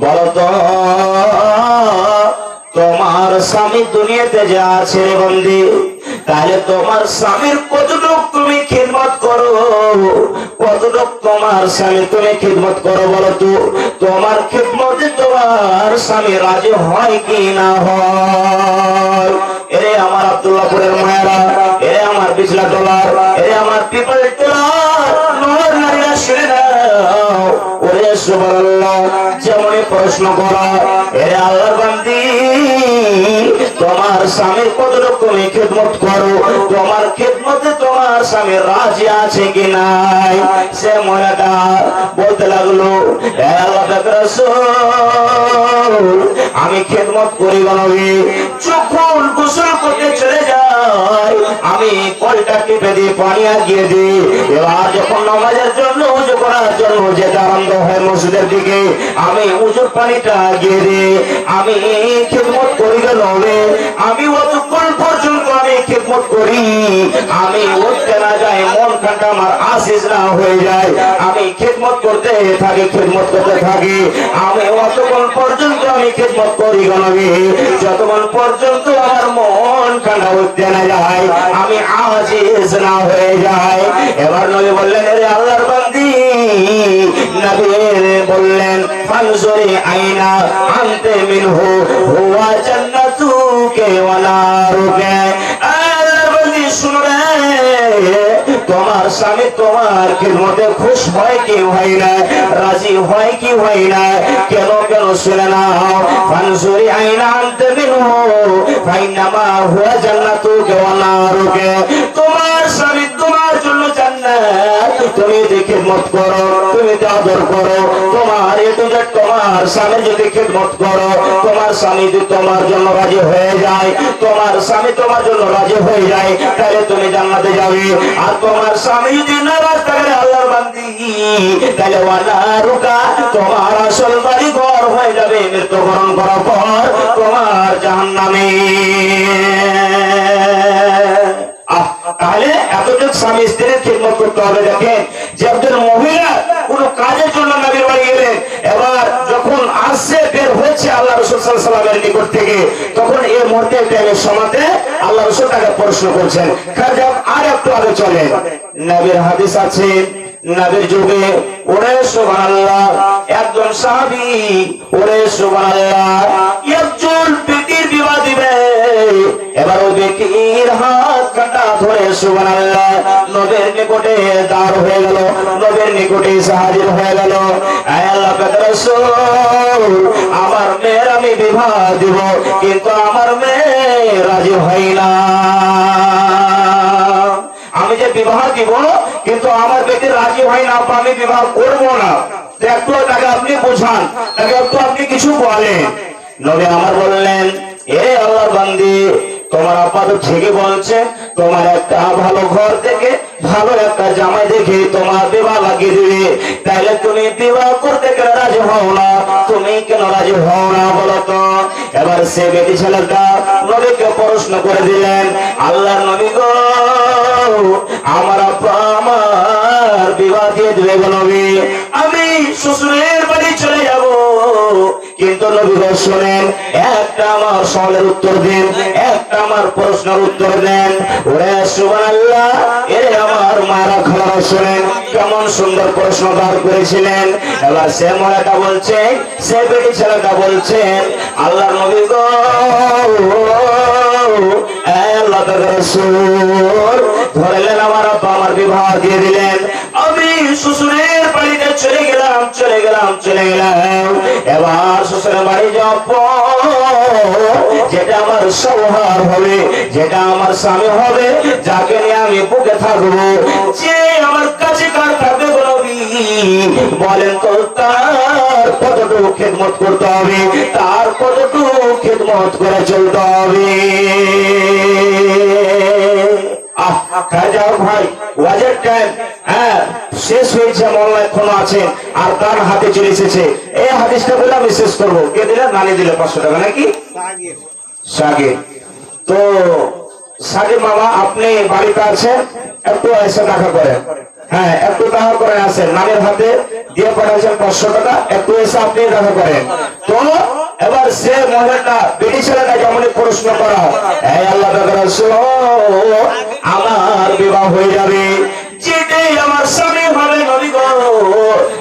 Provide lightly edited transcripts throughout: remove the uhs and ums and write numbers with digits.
বলো তো তোমার স্বামী দুনিয়াতে যা আছে রে বন্দি, তাহলে তোমার স্বামীর কতটুক তুমি খিদমত করো, কতটুক তোমার স্বামী তুমি খিদমত করো বলো তো? তোমার খিদমতে তোমার স্বামী রাজি হয় কি না হয়? এরে আমার আব্দুল্লাহপুরের মায়েরা, এরে আমার বিছলা ডলার, এরে আমার পিপল ডলার, নর নারীরা শুনে নাও। ওরে সুবহানাল্লাহ, যেমনই প্রশ্ন করা, এরে আল্লাহর বান্দি তোমার স্বামীর কতটুক তুমি খিদমত করো, তোমার খিদমতে তোমার স্বামী রাজি আছে কি নাই? সে মহিলাটা বলতে লাগলো, হে আল্লাহর রাসূল, আমি খিদমত করি গনবি, যখন গোসল করতে চলে যাই আমি কলটা টিপে দিয়ে পানি আগিয়ে দিই। এবার যখন নামাজের জন্য উজু করার জন্য যেতে আরম্ভ হয় মসজিদের দিকে, আমি উজুর পানিটা আগিয়ে দিই। আমি খিদমত করি গনবি, আমি অতক্ষণ পর্যন্ত আমি খিদমত করি, আমি উঠতে না যাই, মন খানটা আমার আশিস না হয়ে যায়, আমি খিদমত করতে থাকি, খিদমত করতে থাকি। আমি অতক্ষণ পর্যন্ত আমি খিদমত করি গনবি, যতক্ষণ পর্যন্ত আমার মন খানটা উঠতে না যায়, আমি আশিস না হয়ে যায়। এবার নবী বললেন, আরে আল্লাহর বান্দি, নবী বললেন, ফানজুরি আইনা আনতে মিনহু হুয়া জান্নাতুকে ওয়া নারুকে। আল্লাহর বান্দি শুনো রে, তোমার স্বামী তোমার খিদমতে খুশ হয় কি হয় না, রাজি হয় কি হয় না? কেন কেন শুনে নাও, ফানজুরি আইনা আনতে মিনহু ফাইনামা হুয়া জান্নাতুকে ওয়া নারুকে। তোমার স্বামী তোমার জন্য জান্নাত, তুমি যদি খিদমত করো, তুমি যদি আদর করো, তোমার এটু যে তোমার স্বামী যদি খিদমত করো, তোমার স্বামী যদি তোমার জন্য রাজি হয়ে যায়, তোমার স্বামী তোমার জন্য রাজি হয়ে যায়, তাহলে তুমি জান্নাতে যাবে। আর তোমার স্বামী যদি নারাজ থাকে আল্লাহর বান্দি, তাহলে ওয়ানারুকা, তোমার আসল বাড়ি ঘর হয়ে যাবে মৃত্যুবরণ করার পর তোমার জাহান্নামে। তাহলে এতটুকু স্বামী স্ত্রীর খিদমত করতে হবে। দেখেন যে একজন মহিলা কোন কাজের জন্য নবীর বাড়ি গেলেন, এবার যখন আসছে বের হয়েছে আল্লাহ রাসূল সাল্লাল্লাহু আলাইহি ওয়াসাল্লামের নিকট থেকে, তখন এই মুহূর্তে টাইমের সময়তে আল্লাহ রাসূল তাকে প্রশ্ন করছেন। আর একটু আগে চলে, নবীর হাদিস আছে, নবীর যুগে ওরে সুবহানাল্লাহ একজন সাহাবী, ওরে সুবহানাল্লাহ একজন ব্যক্তির বিবাহ দিবে, এবার ওই ব্যক্তির হাত কাটা ধরে সুবহানাল্লাহ নবীর নিকটে দাঁড় হয়ে গেল, নবীর নিকটে হাজির হয়ে গেল। আয় আল্লাহর রাসূল, আমার মেয়ের আমি বিবাহ দিব, কিন্তু আমার মেয়ে রাজি হয় না। আমি যে বিবাহ দিব কিন্তু আমার বেটি রাজি হয় না, আমি বিবাহ করবো না। একটু তাকে আপনি বোঝান, তাকে একটু আপনি কিছু বলেন। নবী আমার বললেন, এ আল্লাহর বান্দি, তোমার আব্বা তো ঠিকই বলছে, তোমার একটা ভালো ঘর থেকে ভালো একটা জামাই দেখে তোমার বিবাহ লাগিয়ে দিবে, তাইলে তুমি বিবাহ করতে কেন রাজি হও না? তুমি কেন রাজি হও না বলো তো? এবার সে বেটি ছেলেটা নবীকে প্রশ্ন করে দিলেন, আল্লাহর নবী গো, আমার আব্বা আমার বিবাহ দিয়ে দিবে গো নবী, আমি শ্বশুরের বাড়ি চলে যাব, কিন্তু নবী গো শোনেন, একটা আমার সওয়ালের উত্তর দিন, একটা আমার প্রশ্নের উত্তর দেন। ওরে সুবহানাল্লাহ, এরে আমার মারা খালারা শোনেন কেমন সুন্দর প্রশ্ন বার করেছিলেন। এবার সে মহিলাটা বলছেন, সে বেটি ছেলেটা বলছেন, আল্লাহর নবী গো, আল্লাহর রাসূল ধরলেন আমার আব্বা আমার বিবাহ দিয়ে দিলেন, আমি শ্বশুরের বাড়িতে চলে গেলাম। এবার শ্বশুরের বাড়ি যাব, যেটা আমার সৌহার হবে, যেটা আমার স্বামী হবে, যাকে নিয়ে আমি বুকে থাকবো, যে আমার কাছে কার থাকবে বলেন তো, তার কতটুকু খিদমত করতে হবে, তার কতটুকু খিদমত করে চলতে হবে। যাও ভাই, ওয়াজের টাইম শেষ হয়েছে, মোল্লা এখনো আছে আর তার হাতে চলে এসেছে। এই হাদিসটা বলে আমি শেষ করবো। কে দিলে? নানি দিলে 500 টাকা নাকি? সাগির। তো সাগির মামা, আপনি বাড়িতে আছেন, একটু এসে দেখা করেন। হ্যাঁ একটু দেখা করে আসেন, নামের হাতে দিয়ে পাঠাচ্ছেন 500 টাকা, একটু এসে আপনি দেখা করেন। তো এবার সে মহিলাটা বেটি ছেলেটা যেমন প্রশ্ন করা, এই আল্লাহ আমার বিবাহ হয়ে যাবে, যেটাই আমার স্বামী হবে নবী গো,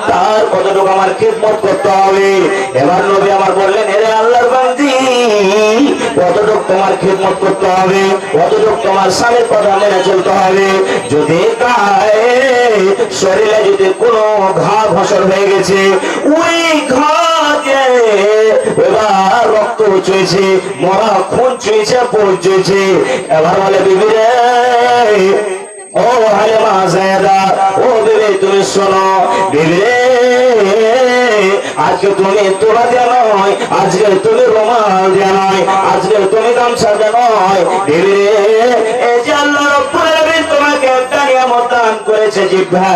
তার কতটুকু আমার খিদমত করতে হবে। এবার নবী আমার বললেন, এরে আল্লাহর বান্দি, কতটুকু তোমার খিদমত করতে হবে, কতটুকু তোমার স্বামীর কথা মেনে চলতে হবে। যদি গায়ে শরীরে যদি কোনো ঘা ফসল হয়ে গেছে, ওই ঘা এবার রক্ত চুইছে, মরা খুন চুইছে, পোল চুইছে। এবার বলে বিবি রে, ও হালিমা জায়দা, ও বিবি তুমি শোনো, বিবি রে আজকে তুমি তোলা দেয়া নয়, আজকে তুমি রুমাল দেয়া নয়, আজকে তুমি গামছা দেয়া নয়, বিবি রে এই যে আল্লাহ রাব্বুল আলামিন তোমাকে একটা নিয়ামত দান করেছে জিহ্বা,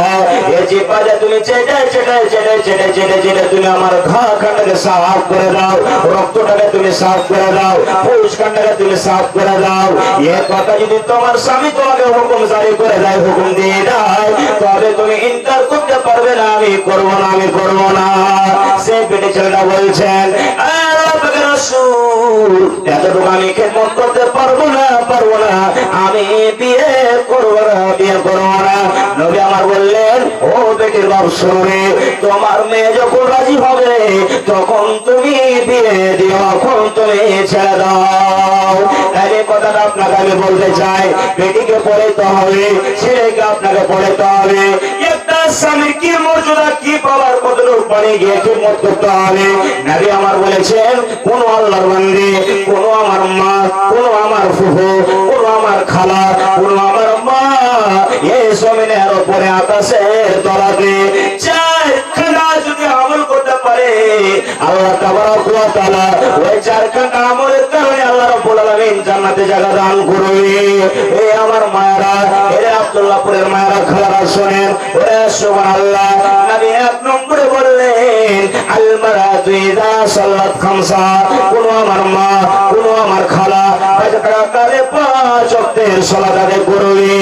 এই জিহ্বাটা তুমি চেটে চেটে চেটে চেটে চেটে চেটে তুমি আমার ঘা খানটাকে সাফ করে দাও, রক্তটাকে তুমি সাফ করে দাও, পুরুষকানটাকে তুমি সাফ করে দাও। এ কথা যদি তোমার স্বামী তোমাকে হুকুম জারি করে দেয়, হুকুম দিয়ে দেয়, তবে তুমি ইনকার করতে পারবে না, আমি করবো না, আমি করবো না। সে পেটে ছেলেটা বলছেন, এতটুকু আমি খেদমত করতে পারবো না, পারবো না, আমি বিয়ে করবো না, বিয়ে করবো না। নবী আমার বললেন, ও বেটির বাপ শুনে, তোমার মেয়ে যখন রাজি হবে তখন তুমি বিয়ে দিও, এখন তুমি ছেড়ে দাও। তাই কথাটা আপনাকে আমি বলতে চাই, বেটিকে পড়াইতে হবে, ছেলেকে আপনাকে পড়াইতে হবে। একটা স্বামীর কি মর্যাদা, কি পাওয়ার কতটুকু পানি গিয়ে খিদমত করতে হবে। নবী আমার বলেছেন, কোন আল্লাহর বান্দি, কোন আমার মা, কোন আমার ফুফু, কোন আমার খালা, কোন আমার মা, এই জমিনের উপরে আকাশের তলাতে চারখানা যদি আমল করতে পারে, আল্লাহ তাবারক ওয়া তাআলা ওই চারখানা আমলের কারণে আল্লাহ রাব্বুল আলামিন জান্নাতে জায়গা দান করবে। এই আমার মায়েরা, এর আব্দুল্লাহপুরের মায়েরা, খালারা শোনেন, ওরে সুবহানাল্লাহ। নবী এক নম্বরে বললেন, আল মারাতু ইযা সাল্লাত খামসা, কোন আমার মা, কোন আমার খালা কালে 5 ওয়াক্তের সালাত আদায় করবে।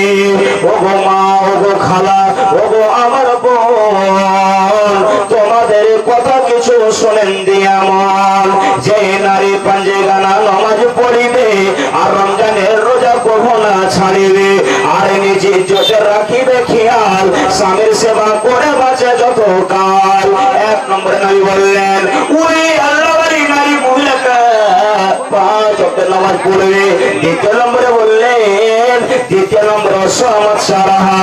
ও গো মা, ও গো খালা, ও গো আমার বোন, তোমাদের কথা কিছু শোনেন দিয়া মন। যে নারী পাঞ্জে গানা নামাজ পড়িবে আর রমজানের রোজা কখনো না ছাড়িবে, আর নিজে ইজ্জতের রাখিবে খেয়াল, স্বামীর সেবা করে বাঁচে যত কাল। এক নম্বরে নবী বললেন, ওই আল্লাহওয়ালি নারী মহিলাকে 5 ওয়াক্তের নামাজ পড়বে। দ্বিতীয় নম্বরে বললেন, দ্বিতীয় নম্বরে সমাজ সারাহা,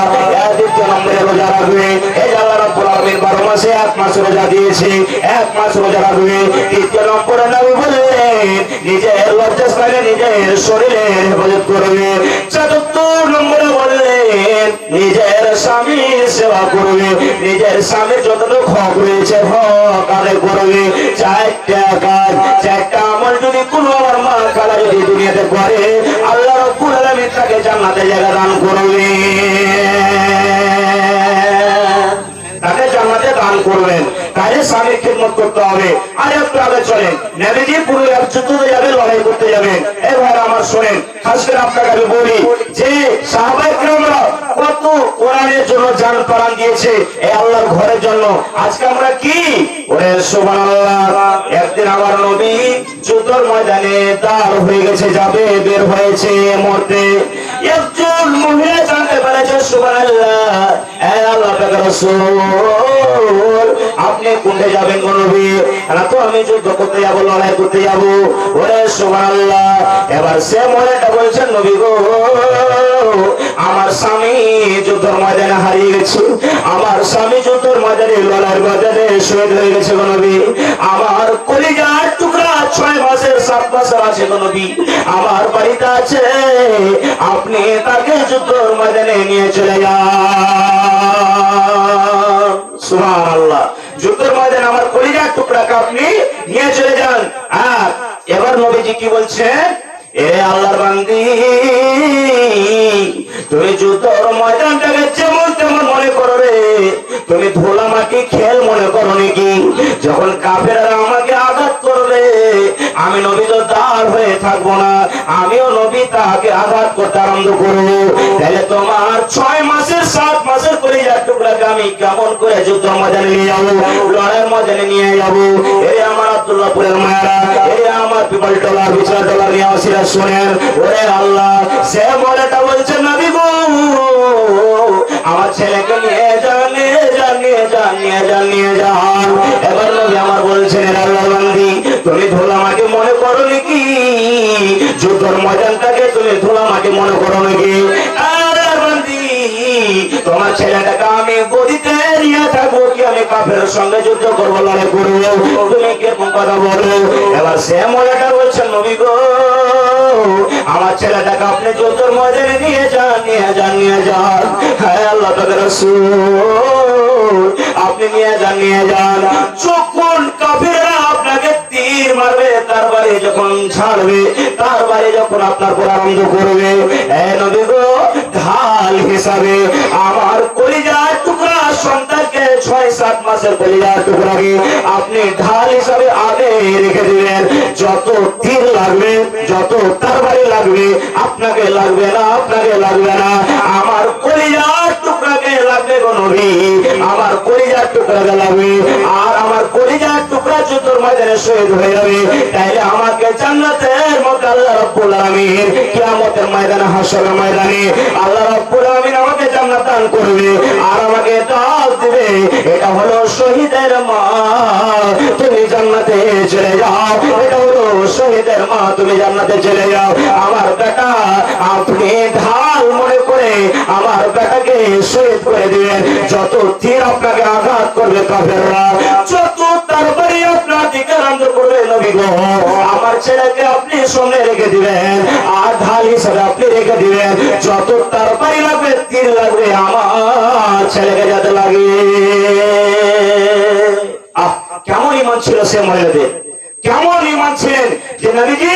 দ্বিতীয় নম্বরে রোজা রাখবে। এই আল্লাহ রাব্বুল আলামিন 12 মাসে 1 মাস রোজা দিয়েছে, 1 মাস রোজা রাখবে। তৃতীয় নম্বরে নবী বললেন, নিজের লজ্জাস্থানে নিজের শরীরের হেফাজত করবে। চতুর্থ নম্বরে বললেন, নিজের স্বামীর সেবা করবে, নিজের স্বামীর যতটুকু হক রয়েছে হক আদায় করবে। 4টা কাজ, 4টা আমল যদি কোনো আমার মা খালা যদি দুনিয়াতে করে, আল্লাহ রাব্বুল আলামিন তাকে জান্নাতে জায়গা দান করবে, তাকে জান্নাতে দান করবেন। তাহলে স্বামীর খিদমত করতে হবে। আর একটু আগে চলেন, নবীজি পুরো যুদ্ধে যাবেন, লড়াই করতে যাবেন। এবার আমার শোনেন, খাস করে আপনাকে আমি বলি যে সাহাবায়ে কেরামরা কত কোরআনের জন্য জান প্রাণ দিয়েছে, এই আল্লাহর ঘরের জন্য। আজকে আমরা কি, ওরে সুবহানাল্লাহ। একদিন আমার নবী যুদ্ধের ময়দানে দাঁড় হয়ে গেছে, যাবে, বের হয়েছে মরতে। একজন মহিলা জানতে পেরেছে, সুবহানাল্লাহ, এই আল্লাহ পাকের রাসূল, আপনি কোথায় যাবেন গো নবী? না তো আমি যুদ্ধ করতে যাবো, লড়াই করতে যাবো। ওরে সুবহানাল্লাহ। এবার সে মহিলাটা বলছেন, নবী গো, আমার স্বামী যুদ্ধের ময়দানে হারিয়ে গেছে, আমার স্বামী যুদ্ধের ময়দানে লড়াইয়ের ময়দানে শহীদ হয়ে গেছে গো নবী। আমার কলিজার টুকরা 6 মাসের 7 মাসের আছে গো নবী, আমার বাড়িতে আছে, আপনি তাকে যুদ্ধের ময়দানে নিয়ে চলে যান। সুবহানাল্লাহ। যুদ্ধের ময়দানে আমার কলিজার টুকরাকে আপনি নিয়ে চলে যান। আর এবার নবীজি কি বলছেন, এ আল্লাহর বান্দি, তুমি যুদ্ধের ময়দানটাকে যেমন তেমন মনে করবে, তুমি ধুলা মাটি খেল মনে করো নাকি? যখন কাফেররা আমাকে আঘাত করবে, আমি নবী তো তার হয়ে থাকবো না, আমিও নবী তাকে আঘাত করতে আরম্ভ করবো। তাহলে তোমার 6 মাসের 7 মাসের কলিজার টুকরাকে আমি কেমন করে যুদ্ধ ময়দানে নিয়ে যাবো, লড়াইয়ের ময়দানে নিয়ে যাবো? এই আমার আব্দুল্লাহপুরের মায়েরা, এই আমার পিপল টলার বিছানা টলার নিয়ে আসিরা শোনেন। ওরে আল্লাহ, সে মরাটা বলছে নবী গো, আমার ছেলেকে নিয়ে যান, নিয়ে যান, নিয়ে যান, নিয়ে যান, নিয়ে যান। এবার নবী আমার বলছেন, আল্লাহ বান্দি, তুমি ধুলা মাটি মনে করো নাকি? যুদ্ধর ময়দানটাকে তুমি ধুলা মাটি মনে করো নাকি? আরে বান্দি, তোমার ছেলেটাকে আমি গদিতে নিয়ে থাকবো কি আমি কাফেরের সঙ্গে যুদ্ধ করবো, লড়াই করবো? তুমি কিরকম কথা বলো? এবার সে মহিলাটা বলছেন, নবী গো, আমার ছেলেটাকে আপনি যুদ্ধের ময়দানে নিয়ে যান, নিয়ে যান, নিয়ে যান। হ্যাঁ আল্লাহ পাকের রাসূল, আপনি নিয়ে যান, নিয়ে যান। যখন কাফেররা আপনাকে তীর মারবে, তার বাড়ি যখন ছাড়বে, তার বাড়ি যখন আপনার উপর আরম্ভ করবে, এই নবী গো, ঢাল হিসাবে আমার কলিজার টুকরা সন্তানকে 6-7 মাসের কলিজার টুকরাকে আপনি ঢাল হিসাবে আগে রেখে দিবেন। যত তীর লাগবে, যত তরবারি লাগবে, আপনাকে লাগবে না, আপনাকে লাগবে না, আমার কলিজার টুকরাকে লাগবে গো নবী, আমার কলিজার টুকরাকে লাগবে। আর আমার কলিজার টুকরা যুদ্ধের ময়দানে শহীদ হয়ে যাবে, তাইলে আমাকে জান্নাতের মধ্যে আল্লাহ রাব্বুল আলামিন কিয়ামতের ময়দানে, হাশরের ময়দানে আল্লাহ রাব্বুল আলামিন আমাকে জান্নাত দান করবে আর আমাকে ডাক দিবে, এটা হলো শহীদের মা, তুমি জান্নাতে চলে যাও। এটা হলো শহীদের মা, তুমি জান্নাতে চলে যাও। আমার বেটা, আপনি ঢাল মনে করে আমার বেটাকে শহীদ করে দিবেন। যত তীর আপনাকে আঘাত করবে কাফেররা, যত তরবারি আপনার দিকে আরম্ভ করবে, নবী গো, আমার ছেলেকে আপনি সামনে রেখে দিবেন আর ঢাল হিসাবে আপনি রেখে দিবেন। যত তরবারি লাগবে, তীর লাগবে, আমার ছেলেকে যাতে লাগে। কেমন ইমান ছিল সে মহিলাদের, কেমন ইমান ছিলেন যে নবীজি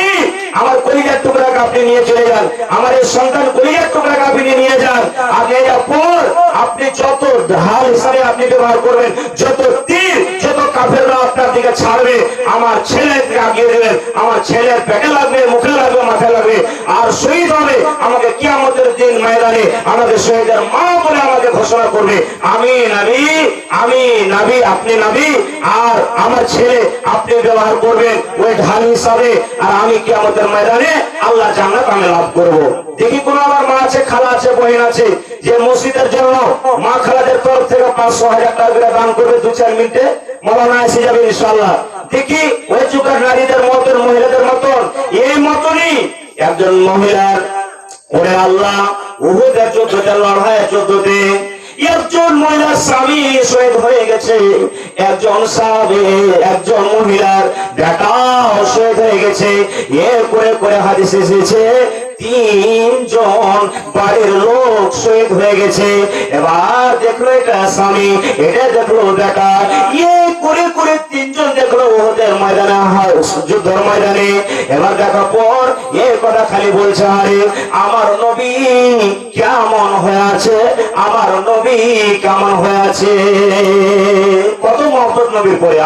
আমার কলিজার টুকরাকে আপনি নিয়ে চলে যান, আমার এই সন্তান কলিজার টুকরাকে আপনি নিয়ে যান। আপনি এর পর আপনি যত ঢাল হিসাবে আপনি ব্যবহার করবেন, যত তীর, যত কাফেররা আপনার দিকে ছাড়বে, আমার ছেলেকে আগিয়ে দেবেন। আমার ছেলের পেটে লাগবে, মুখে লাগবে, মাথায় লাগবে, আর শহীদ হবে। আমাকে কিয়ামতের দিন ময়দানে আমাকে শহীদের মা বলে আমাকে ঘোষণা করবে, আমি নবী, আমি নবী, আপনি নবী, আর আমার ছেলে আপনি ব্যবহার করবেন ওই ঢাল হিসাবে, আর আমি কিয়ামতের ময়দানে আল্লাহ জান্নাত আমি লাভ করব। দেখি কোন আমার মা আছে, খালা আছে, বহিন আছে যে মসজিদের জন্য মা খালাদের তরফ থেকে 500,000 টাকা করে দান করবে 2-4 মিনিটে, মৌলানা এসে যাবে ইনশাআল্লাহ। দেখি ওই যুগের নারীদের মতন, মহিলাদের মতন, এই মতনই একজন মহিলার, ওরে আল্লাহ, উহুদের যুদ্ধে, লড়াইয়ের যুদ্ধে একজন মহিলার স্বামী শহীদ হয়ে গেছে, একজন সাহাবী, একজন মহিলার বেটাও শহীদ হয়ে গেছে। এর করে করে হাদিসে এসেছে 3 জন বাড়ির লোক শহীদ হয়ে গেছে। এবার দেখলো এটা স্বামী, এটা দেখলো বেটা, এই করে করে 3 জন দেখলো ওদের ময়দানে, যুদ্ধের ময়দানে। এবার দেখার পর এই কথা খালি বলছে, আরে আমার নবী কেমন হয়ে আছে, আমার নবী কেমন হয়ে আছে। কত মহব্বত নবীর পরে,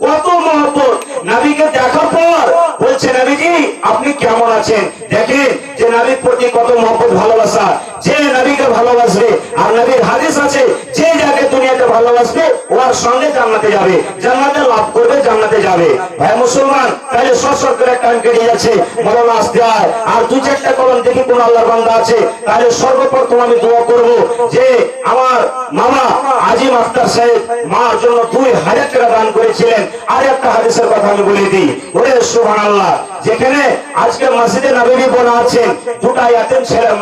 কত মহব্বত। নবীকে দেখার পর বলছে, নবীজি আপনি কেমন আছেন। দেখেন যে নবীর প্রতি কত মহব্বত, ভালোবাসা। যে নবীকে ভালোবাসবে, আর নবীর হাদিস আছে, যে যাকে দুনিয়াতে ভালোবাসবে ওর সঙ্গে জান্নাতে যাবে, জান্নাতে লাভ করবে, জান্নাতে যাবে। ভাই মুসলমান, তাহলে সরসর করে টাইম কেটে যাচ্ছে, মৌলানা আসতে হয়। আর 2-4টা কলম দেখি কোন আল্লাহর বান্দা আছে, তাহলে সর্বপ্রথম আমি দোয়া করব যে আমার মামা আজিম আখতার সাহেব মার জন্য 2,000 টাকা দান করেছিলেন। আর একটা হাদিসের কথা আমি বলে দিই, ওরে সুবহানাল্লাহ, যেখানে আজকে মসজিদে নববী বলা আছে, 2টা ইয়াতিম ছেলের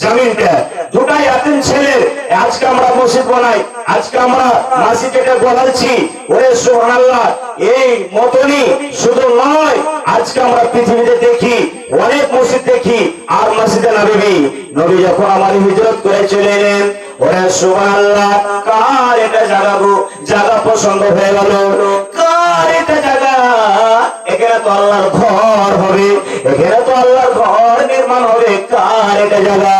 জমিনটা, 2টা ইয়াতিম ছেলের আজকে আমরা মসজিদ বানাই, আজকে আমরা মসজিদে বলাচ্ছি। ওরে সুবহানাল্লাহ, এই মতনই শুধু নয়, আজকে আমরা পৃথিবীতে দেখি অনেক মসজিদ দেখি। আর মসজিদে নববী, নবী যখন আমার হিজরত করে চলে এলেন, ওরে সুবহানাল্লাহ, কার এটা জাগাবো, জায়গা পছন্দ হয়ে গেল, কার এটা জায়গা, এখানে তো আল্লাহর ঘর হবে, এখানে তো আল্লাহর ঘর নির্মাণ হবে, কার এটা জায়গা।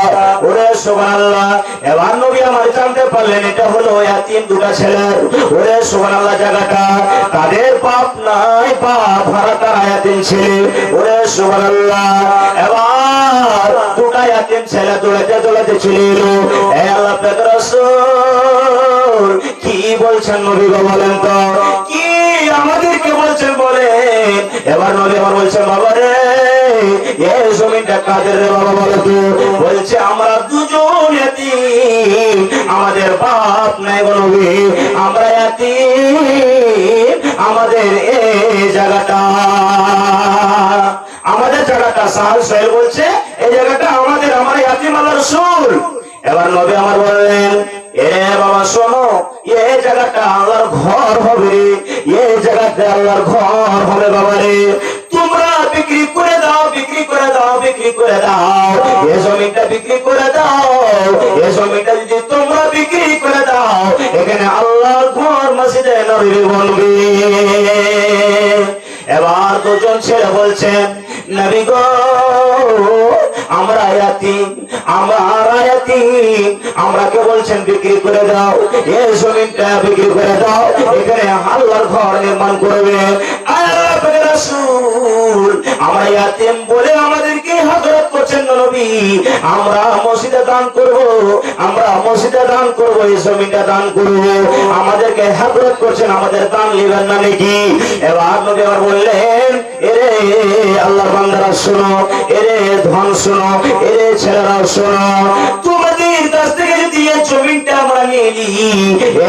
ওরে সুবহানাল্লাহ, এবার নবী আমার জানতে পারলেন এটা হলো ইয়াতিম 2টা ছেলের। ওরে সুবহানাল্লাহ, জায়গাটা তাদের বাপ নাই, বাপ হারা তারা এতিম ছেলে। ওরে সুবহানাল্লাহ। এবার দুটা এতিম ছেলে দৌড়াতে দৌড়াতে চলে এলো। এ আল্লাহ পাকের রাসূল কি বলছেন নবী গো, বলেন তো কি আমাদেরকে বলছেন বলেন। এবার নবী আমার বলছেন, বাবা রে এই জমিনটা কাদের রে বাবা বলো তো। বলছে আমরা দুজন এতিম, আমাদের বাপ নাই গো নবী, আমরা এতিম, আমাদের এই জায়গাটা, আমাদের জায়গাটা। সাহাবী সোহেল বলছে এই জায়গাটা আমাদের, আমরা এতিম আল্লাহর রাসূল। এবার নবী আমার বললেন, এ বাবা শোনো, এই জায়গাটা আল্লাহর ঘর হবে, এই জায়গাতে আল্লাহর ঘর হবে বাবা রে। তোমরা বিক্রি করে দাও, বিক্রি করে দাও, বিক্রি করে দাও, এই জমিটা বিক্রি করে দাও। এই জমিটা যদি তোমরা বিক্রি করে দাও, এখানে আল্লাহর ঘর মসজিদে নববী বনবে। এবার দুজন ছেলে বলছেন, নবী গো আমরা এতিম, আমরা এতিম, আমরাকে বলছেন বিক্রি করে দাও, এই জমিটা বিক্রি করে দাও, এখানে আল্লাহর ঘর নির্মাণ করবে। আল্লাহ পাকের রাসূল আমরা এতিম বলে আমাদেরকে হযরত করছেন নবী, আমরা মসজিদে দান করব, আমরা মসজিদে দান করব, এই জমিটা দান করব, আমাদেরকে হযরত করছেন, আমাদের দান নেবেন না নাকি? এবার নবী আমার বললেন, এরে আল্লাহর বান্দারা শোনো, এরে ধন শোনো, এরে ছেলেরা শোনো, তোমাদের কাছ থেকে যদি এই জমিটা আমরা নিয়ে নিই,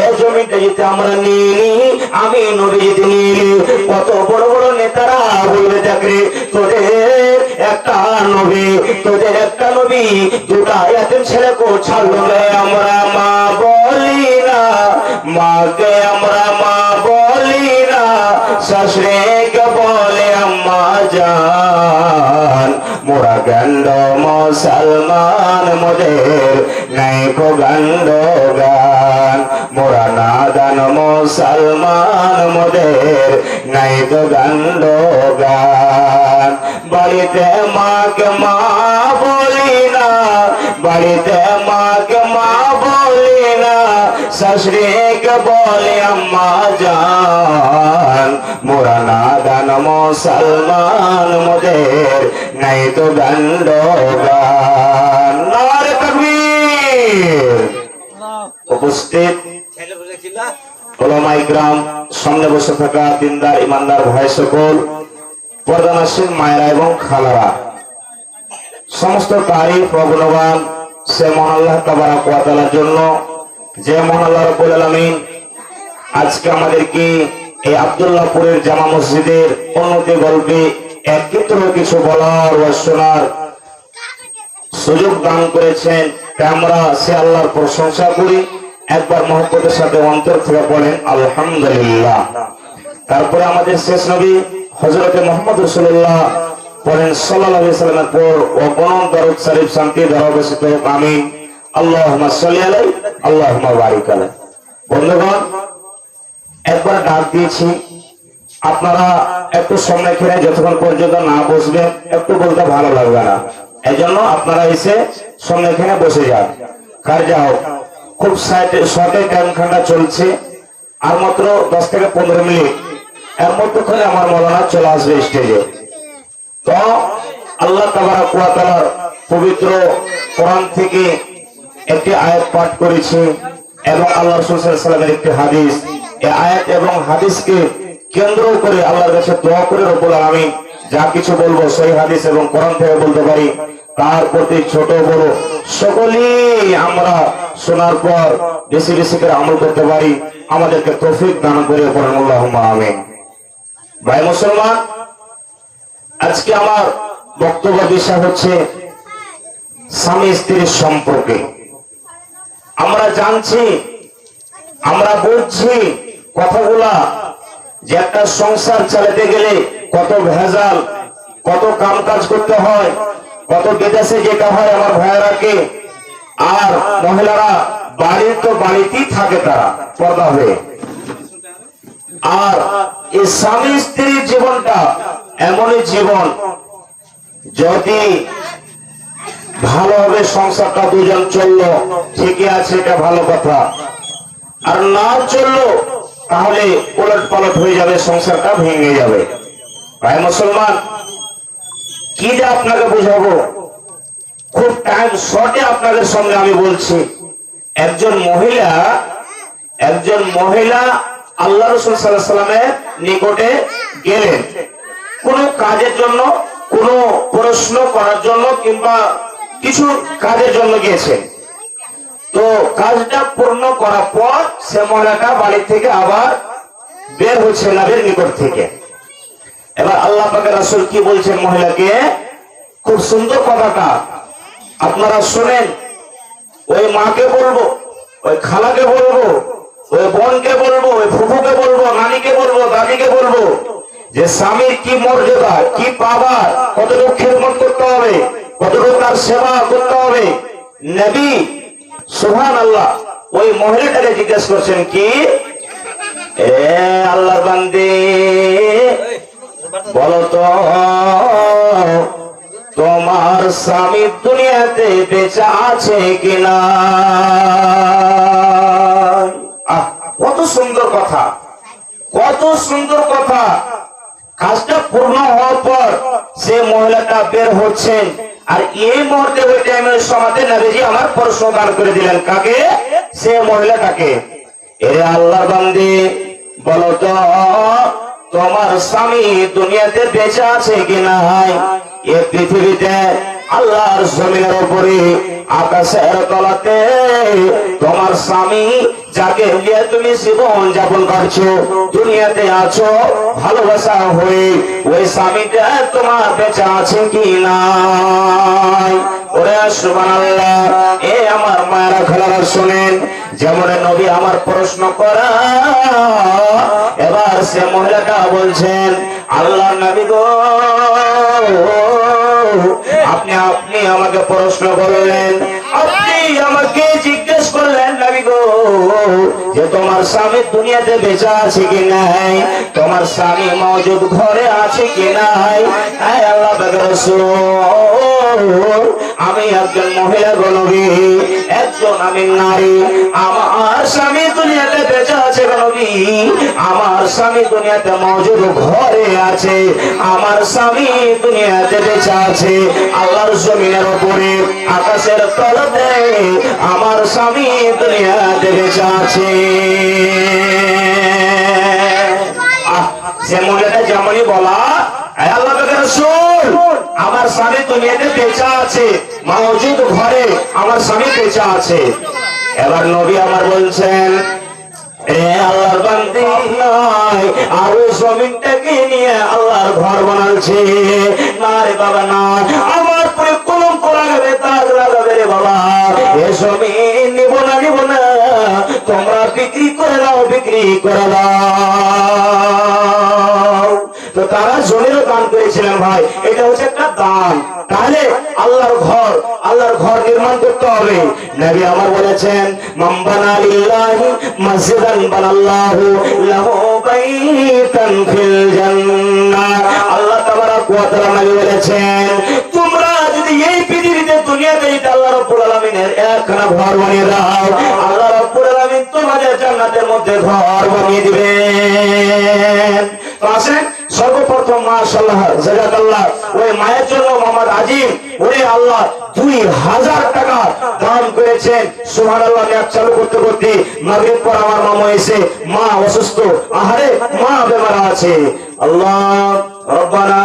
এই জমিটা যদি আমরা নিয়ে নিই, আমি নবী যদি নিয়ে নিই, কত বড় বড় নেতারা বলবে দেখরে তোদের একটা নবী, তোদের একটা নবী দুটা এতিম ছেলেকে ছাড়লো। আমরা মা বলি না, মাকে আমরা মা বলি না, শাশুড়িকে বলে আম্মা জান। মোরা গন্ড মুসলমান মোদের নাই কো গন্ড গান, মোরা নাদান মুসলমান মোদের নাই তো গন্ড গান। বাড়িতে মাকে মা বলি না, বাড়িতে মাকে মা বলি না, শাশুড়িকে বলে আম্মা জান। মোরা নাদান মুসলমান মোদের নাই তো গন্ড গান। নারে তাকবীর। উপস্থিত উলামায়ে কিরাম, সামনে বসে থাকা দিনদার ইমানদার ভাই সকল, পর্দানাসীন মায়েরা এবং খালারা, সমস্ত তারিফ ও গুণগান সে মহান আল্লাহ তাবারক ওয়া তাআলার জন্য, যে মহান আল্লাহ রাব্বুল আলামিন আজকে আমাদেরকে এই আব্দুল্লাহপুরের জামা মসজিদের উন্নতি গল্পে একত্র কিছু বলার ও শোনার সুযোগ দান করেছেন। আমরা সে আল্লাহর প্রশংসা করি। একবার মহব্বতের সাথে অন্তর থেকে বলেন আলহামদুলিল্লাহ। তারপরে আমাদের শেষ নবী হযরতে মুহাম্মদ রাসূলুল্লাহ পড়েন সাল্লাল্লাহু আলাইহি সাল্লামের পর ও গণন দরুদ শরীফ শান্তি দরবসিত আমিন। আল্লাহুম্মা সাল্লি আলাইহি আল্লাহুম্মা বারিক আলাইহি। বন্ধুগণ, একবার ডাক দিয়েছি, আপনারা একটু সময় খেলে যতক্ষণ পর্যন্ত না বসবেন একটু বলতে ভালো লাগবে না, এজন্য আপনারা এসে সময় এখানে বসে যান। কার যাও খুব শর্টে টাইম খান্ডা চলছে, আর মাত্র 10 থেকে 15 মিনিট, এর মধ্যখানে আমার মৌলানা চলে আসবে স্টেজে। তো আল্লাহ তাবারক ওয়া তাআলার পবিত্র কোরআন থেকে একটি আয়াত পাঠ করেছি এবং আল্লাহ রাসূল সাল্লাল্লাহু আলাইহি ওয়াসাল্লামের একটি হাদিস। এই আয়াত এবং হাদিসকে কেন্দ্র করে আল্লাহর কাছে দোয়া করে রব্বুল আলামিন যা কিছু বলবো সেই হাদিস এবং কোরআন থেকে বলতে পারি, তার প্রতি ছোট বড় সকলেই আমরা শোনার পর বেশি বেশি করে আমল করতে পারি, আমাদেরকে তৌফিক দান করে পড়েন আল্লাহুম্মা আমিন। ভাই মুসলমান, আজকে আমার বক্তব্য বিষয় হচ্ছে স্বামী স্ত্রীর সম্পর্কে। আমরা জানছি, আমরা বুঝছি কথাগুলা যে একটা সংসার চালাতে গেলে কত ভেজাল, কত কাম কাজ করতে হয়, কত বিদেশে যেতে হয় আমার ভাইয়েরাকে, আর মহিলারা বাড়ির তো বাড়িতেই থাকে, তারা পর্দা হয়ে। আর এই স্বামী স্ত্রীর জীবনটা এমনই জীবন, যদি ভালোভাবে সংসারটা দুজন চললো ঠিকই আছে, এটা ভালো কথা, আর না চললো তাহলে উলট পালট হয়ে যাবে, সংসারটা ভেঙে যাবে। ভাই মুসলমান, কি যে আপনাকে বুঝাবো, খুব টাইম শর্টে আপনাদের সঙ্গে আমি বলছি। একজন মহিলা আল্লাহ রাসূল সাল্লাল্লাহু আলাইহি সাল্লামের নিকটে গেলেন কোন কাজের জন্য, কোন প্রশ্ন করার জন্য, কিংবা কিছু কাজের জন্য গিয়েছেন। তো কাজটা পূর্ণ করার পর সে মহিলাটা বাড়ি থেকে আবার বের হচ্ছে নবীর নিকট থেকে। এবার আল্লাহ পাকের রাসূল কি বলছেন মহিলাকে, খুব সুন্দর কথাটা আপনারা শুনেন। ওই মাকে বলবো, ওই খালাকে বলবো, ওই বোনকে বলবো, ওই ফুফুকে বলবো, নানিকে বলবো, দাদিকে বলবো যে স্বামীর কি মর্যাদা, কি পাওয়ার, কতটুকু খেদমত করতে হবে, কতটুকু তার সেবা করতে হবে। নবী সুবহানাল্লাহ ওই মহিলাটাকে জিজ্ঞেস করছেন কি, এ আল্লাহর বান্দী বলো তো তোমার স্বামী দুনিয়াতে বেঁচে আছে কিনা। কত সুন্দর কথা, কত সুন্দর কথা। কাজটা পূর্ণ হওয়ার পর সে মহিলাটা বের হচ্ছেন, আর এই মুহূর্তে ওই টাইমের সমাজে নবীজি আমার প্রশ্ন দান করে দিলেন কাকে, সে মহিলাটাকে। এ আল্লাহর বান্দী বলো তো তোমার স্বামী দুনিয়াতে বেঁচে আছে কিনা। এই পৃথিবীতে আল্লাহর জমিনের উপরে আকাশের তলাতে তোমার স্বামী যাকে নিয়ে তুমি জীবন যাপন করছো, দুনিয়াতে আছো ভালোবাসা হয়ে, ওই স্বামীটা তোমার বেঁচে আছে কি না। ওরে সুবহানাল্লাহ, এ আমার মায়েরা খালারা শুনেন, যেমন নবী আমার প্রশ্ন করা, এবার সে মহিলাটা বলছেন আল্লাহ নবী গো আপনি আমাকে প্রশ্ন করলেন, আপনি আমাকে জিজ্ঞেস করলেন নবী গো যে তোমার স্বামী দুনিয়াতে বেঁচে আছে কি নাই, তোমার স্বামী মওজুদ ঘরে আছে কি নাই। আল্লাহ পাকের রাসূল আমি একজন মহিলা গো নবী, একজন আমি নারী, আমার স্বামী দুনিয়াতে বেঁচে আছে গো নবী, আমার স্বামী দুনিয়াতে মওজুদ ঘরে আছে, আমার স্বামী দুনিয়াতে বেঁচে আছে আল্লাহর জমিনের উপরে আকাশের তলাতে, আমার স্বামী দুনিয়াতে বেঁচে আছে। সে মহিলাটা যেমনই বলা, আল্লাহ পাকের রাসূল আমার স্বামী দুনিয়াতে বেঁচে আছে, মওজুদ ঘরে আমার স্বামী বেঁচে আছে। এবার নবী আমার বলছেন এ আল্লাহর বান্দী নয়, আর ওই জমিনটাকে নিয়ে আল্লাহর ঘর বানাচ্ছে না রে বাবা, না, আমার পরে কলঙ্ক লাগাবে, দাগ লাগাবে রে বাবা, এ জমিন নিব না, তোমরা বিক্রি করে দাও, বিক্রি করে দাও। তো তারা জমিরও দান করেছিলেন ভাই, এটা হচ্ছে একটা দান। তাহলে আল্লাহর ঘর নির্মাণ করতে হবে। নবী আমার বলেছেন মান বানা লিল্লাহি মসজিদান বানাল্লাহু লাহু বাইতান ফিল জান্নাহ। আল্লাহ তাবারাক ওয়া তাআলা নবী বলেছেন তোমরা যদি এই পৃথিবীতে দুনিয়াতে আল্লাহ রাব্বুল আলামিনের একখানা ঘর বানিয়ে দাও, আল্লাহ রাব্বুল আলামিন তোমাদের জান্নাতের মধ্যে ঘর বানিয়ে দিবেন। তো আসেন সর্বপ্রথম মাশাআল্লাহ জাযাকাল্লাহ ওই মায়ের জন্য মোহাম্মদ আজিম ওরে আল্লাহ 2000 টাকা দান করেছেন। সুবহানাল্লাহ। নেট চালু করতে করতে মাগরিব পর আমার মামা এসে, মা অসুস্থ, আহারে মা বেমার আছে। আল্লাহ রব্বানা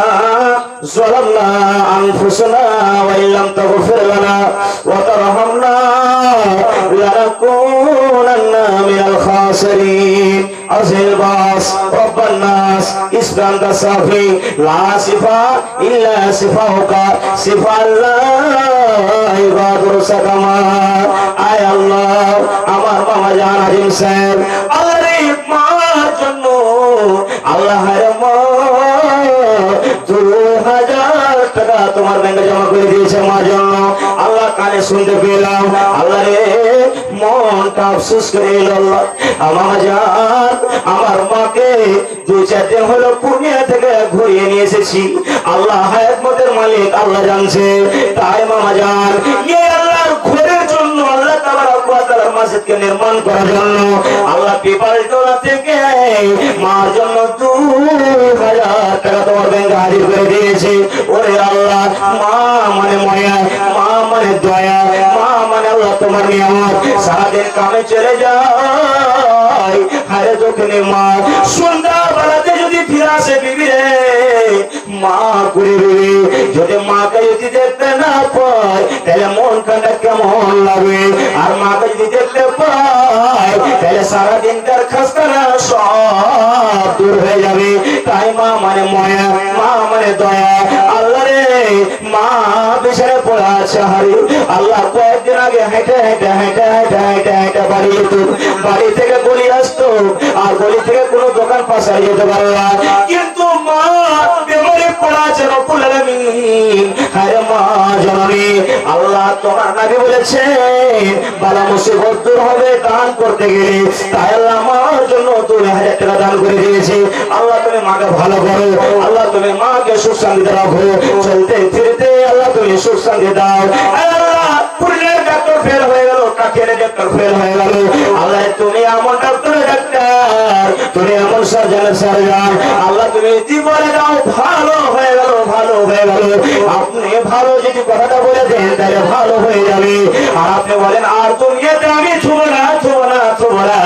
যালামনা আনফুসানা ওয়া ইল্লাম তাগফির লানা ওয়া তারহামনা লানাকুনান্না মিনাল খাসিরিন। আজিল বাস রব্বান নাস ইসলাম দা সাফি লা সিফা ইল্লা সিফাহুকা সিফা আল্লাহ ইবাদুর সাকামা। আয় আল্লাহ আমার মামা জান আজিম সাহেব আল্লাহর মার জন্য আল্লাহ মা 2000 টাকা তোমার ব্যাংকে জমা করে দিয়েছে মার জন্য। আল্লাহ কানে শুনতে পেলাম, আল্লাহ রে মনটা আফসোস করে এলো। আল্লাহ আমার জান আমার মাকে 2-4 দিন হলো পূর্ণিয়া থেকে ঘুরিয়ে নিয়ে এসেছি। আল্লাহ হায়াত মতের মালিক আল্লাহ জানছে। তাই মামা জান এই আল্লাহর ঘরের জন্য আল্লাহ তাবারাক ওয়া তাআলা মসজিদকে নির্মাণ করার জন্য আল্লাহ পিপালটোলা থেকে মার জন্য 2000 টাকা তোমার ব্যাংকে হাজির করে দিয়েছে। ওরে আল্লাহ, মা মানে মায়া, মা মানে দয়া, মা মানে আল্লাহ তোমার নিয়ামত। সারাদিন কামে চলে যায়, হারে দোকানে মা সন্ধ্যা বেলাতে যদি ফিরে আসে বিবি রে, মা করে বিবি যদি মাকে যদি দেখতে না পায় তাহলে মন কান্না কেমন লাগবে, আর মাকে যদি দেখতে পায় তাহলে সারাদিনকার খাস্তানা সব দূর হয়ে যাবে। তাই মা মানে মায়া, মা মানে দয়া। আল্লাহ রে, মা বিছানায় পড়ে আছে, হারি আল্লাহ কয়েকদিন আগে হেঁটে হেঁটে হেঁটে হেঁটে হেঁটে হেঁটে বাড়ি যেত, বাড়ি থেকে গলি আসতো, আর গলি থেকে কোনো দোকান পাশে যেতে পারো না, কিন্তু মা বেমারে পড়া আছে। রব্বুল আলামিন, হায় মা জননী, আল্লাহ তোমার নবী বলেছে বালা মুসিবত দূর হবে দান করতে গেলে। তাই আল্লাহ আমার জন্য 2000 টাকা দান করে দিয়েছে। আল্লাহ তুমি মাকে ভালো করো, আল্লাহ তুমি মাকে সুখ শান্তিতে রাখো, চলতে ফিরতে আল্লাহ তুমি সুখ শান্তি দাও। আল্লাহ পুরুষের ডাক্তার ফেল হয়ে গেল, কাকের ডাক্তার ফেল হয়ে গেল, আল্লাহ তুমি এমন ডাক্তারের ডাক্তার, তুমি এমন সার্জনের সার্জন, আল্লাহ তুমি জীবনে দাও ভালো হয়ে গেল, ভালো হয়ে গেল। আপনি ভালো যদি কথাটা বলে দেন তাহলে ভালো হয়ে যাবে, আর আপনি বলেন আর দুনিয়াতে আমি ছুবো না ছুবো না ছুবো না,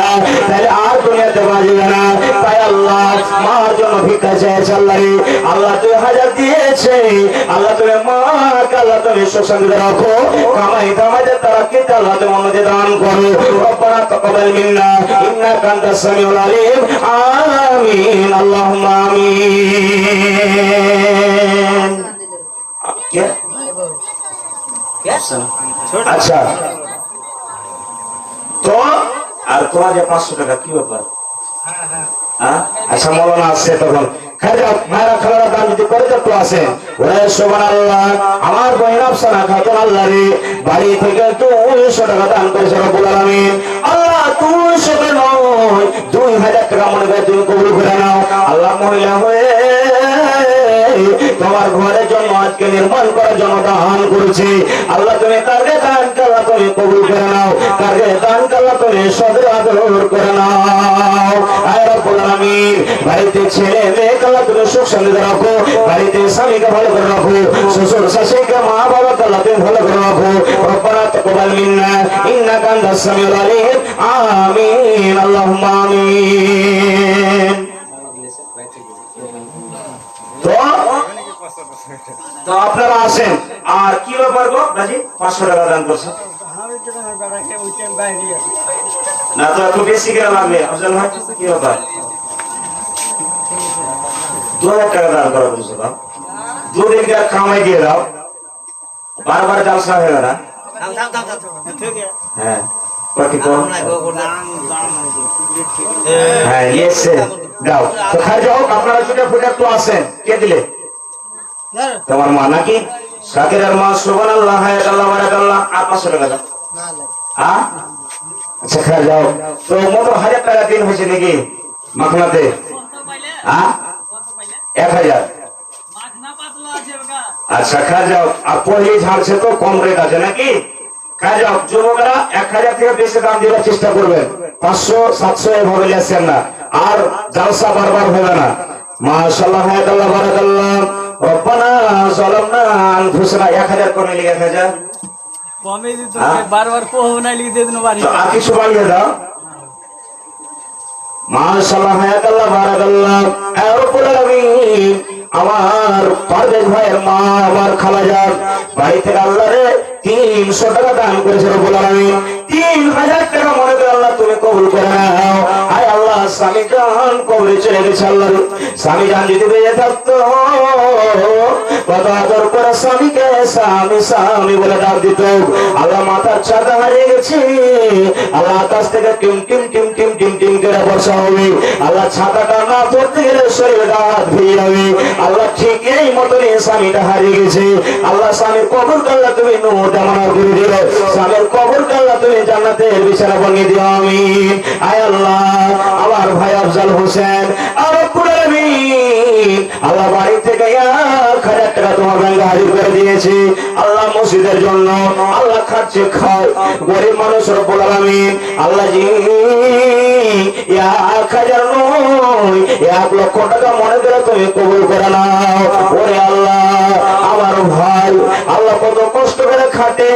তাহলে আর দুনিয়াতে বাজবে না। তাই আল্লাহ মার জন্য ভিক্ষা চেয়েছে। আল্লাহ রে, আল্লাহ 2000 দিয়েছে, আল্লাহ তুমি মাকে আল্লাহ তুমি সুখ শান্তিতে রাখো, কামাই কামাইতে তারাক্কিতে আল্লাহ তুমি উন্নতি দান করো। রব্বানা তাকাব্বাল মিন্না ইন্নাকা আনতাস সামিউল আলিম। আমিন, আল্লাহুম্মা আমিন। আচ্ছা, তো আর তোমার যে 500 টাকা কি ব্যাপার? আচ্ছা, মৌলানা আসছে তখন দান যদি করে তো আসেন। আমার বহিন আফসানা খাতুন আল্লাহ রে বাড়ি থেকে 200 টাকা দান করেছে রব্বুল আলামিন। আল্লাহ 200 টাকা নয় 2000 টাকা মনে করে তুমি কবুল করে নাও। আল্লাহ মহিলা হয়ে তোমার ঘরের জন্য আজকে নির্মাণ করার জন্য দান করেছি। আল্লাহ তুমি কারকে দান কাল্লা তুমি কবুল করে নাও, কারকে দান কাল্লা তুমি সদর আদর করে নাও। আয় রব্বুল আলামিন, বাড়িতে ছেলে মেয়ে কাল্লা তুমি সুখ শান্তিতে রাখো, বাড়িতে স্বামীকে ভালো করে রাখো, শ্বশুর শাশুড়িকে মা বাবা কাল্লা তুমি ভালো করে রাখো। রব্বানা তাকাব্বাল মিন্না ইন্নাকা আনতাস সামিউল আলিম। আমিন, আল্লাহুম্মা আমিন। তো আপনারা আসেন। আর কি ব্যাপার গো রাজি 500 টাকা দান করছে না, তো একটু বেশি করে লাগবে। আফজাল ভাই কি ব্যাপার? 2000 টাকা দান করা বলছো, দাও 2 দিন কামাই দিয়ে দাও, বারবার জালসা হয়ে না। হ্যাঁ হ্যাঁ ইয়েছে দাও। তো খাই যাও, আপনারা ছুটে ফুটে একটু আসেন। কে দিলে? তোমার মা নাকি? শাকিরার মা। সুবহানাল্লাহ, হায়াতাল্লাহ, বারাকাল্লাহ। আর 500 টাকা দাও। আচ্ছা খাই যাও। তো মোট 1000 টাকা দিন হয়েছে নাকি মাখনাতে? 1000। আচ্ছা খাই যাও। আর পয়লি ঝাড়ছে তো কম রেট আছে নাকি? খাই যাও। যুবকরা 1000 থেকে বেশি দাম দেওয়ার চেষ্টা করবেন, 500 700 এভাবে লেছেন না, আর জালসা বারবার হবে না। মাশাআল্লাহ, হায়াতাল্লাহ, বারাকাল্লাহ। রব্বানা যালামনা আনফুসানা 1000 করে লিখে ফেজা কমে দিত, বারবার পোহনা লিখে দেন বাড়ি। আর কিছু বাড়িয়ে দাও। মাশাআল্লাহ, হায়াতাল্লাহ, বারাকাল্লাহ। হে রব্বুল আলামিন, আমার পারভেজ ভাইয়ের মা আমার খালাজান বাড়ি থেকে আল্লাহ রে 300 টাকা দান করেছে রব্বুল আলামিন। 3000 টাকা মনে করে আল্লাহ তুমি কবুল করে নাও। আয় আল্লাহ, স্বামী জান কবরে চলে গেছে। আল্লাহ স্বামী জান যদি বেঁচে থাকতো কত আদর করে স্বামীকে স্বামী স্বামী বলে ডাক দিত। আল্লাহ মাথার ছাতা হারিয়ে গেছে, আল্লাহ আকাশ থেকে team team team team team team করে বর্ষা হবে। আল্লাহ ছাতাটা না পড়তে গেলে শরীরে হাত ভিজে যাবে। আল্লাহ ঠিক এই মতনই স্বামীটা হারিয়ে গেছে। আল্লাহ স্বামীর কবর কাল্লা তুমি নূর জামানা করে দিও, স্বামীর কবর কাল্লা তুমি জান্নাতের বিছানা বানিয়ে দিও। আমিন। আয় আল্লাহ, আমার ভাই আফজাল হোসেন আল্লাহ বাড়ি থেকে 1000 টাকা তোমার ব্যাংকে হাজির করে দিয়েছি। আল্লাহ মসজিদের জন্য আল্লাহ খাচ্ছে খায় গরিব মানুষ রব্বুল আলামিন আল্লাহ জি 1000 নয় 1 লক্ষ টাকা মনে করে তুমি কবুল করে নাও। ওরে আল্লাহ আমার ভাই আল্লাহ কত কষ্ট করে খাটে